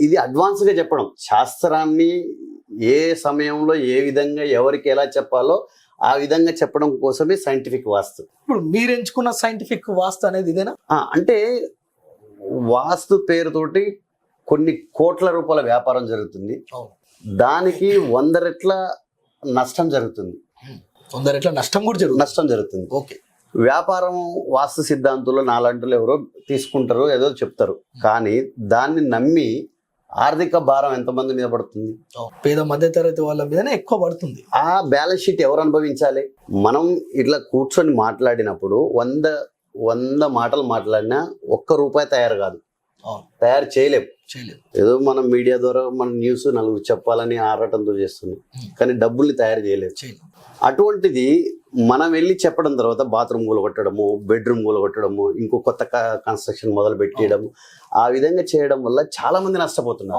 ఇది అడ్వాన్స్గా చెప్పడం, శాస్త్రాన్ని ఏ సమయంలో ఏ విధంగా ఎవరికి ఎలా చెప్పాలో ఆ విధంగా చెప్పడం కోసమే సైంటిఫిక్ వాస్తు. ఇప్పుడు మీరు ఎంచుకున్న సైంటిఫిక్ వాస్తు అనేది ఇదేనా? అంటే వాస్తు పేరుతోటి కొన్ని కోట్ల రూపాయల వ్యాపారం జరుగుతుంది, దానికి 100 రెట్ల నష్టం జరుగుతుంది. 100 రెట్ల నష్టం జరుగుతుంది. ఓకే. వ్యాపారం వాస్తు సిద్ధాంతులు నాలంటూ ఎవరో తీసుకుంటారు, ఏదో చెప్తారు, కానీ దాన్ని నమ్మి ఆర్థిక భారం ఎంతమంది మీద పడుతుంది? పేద మధ్యతరగతి వాళ్ళ మీదనే ఎక్కువ పడుతుంది. ఆ బ్యాలెన్స్ షీట్ ఎవరు అనుభవించాలి? మనం ఇట్లా కూర్చొని మాట్లాడినప్పుడు 100 మాటలు మాట్లాడినా ₹1 తయారు చేయలేం. ఏదో మనం మీడియా ద్వారా మన న్యూస్ నలుగురు చెప్పాలని ఆరాటంతో చేస్తున్నాం, కానీ డబ్బుల్ని తయారు చేయలేదు. అటువంటిది మనం వెళ్ళి చెప్పడం తర్వాత బాత్రూమ్ కూలగొట్టడము, బెడ్రూమ్ కూలగొట్టడము, ఇంకో కొత్త కన్స్ట్రక్షన్ మొదలు పెట్టేయడము, ఆ విధంగా చేయడం వల్ల చాలా మంది నష్టపోతున్నారు.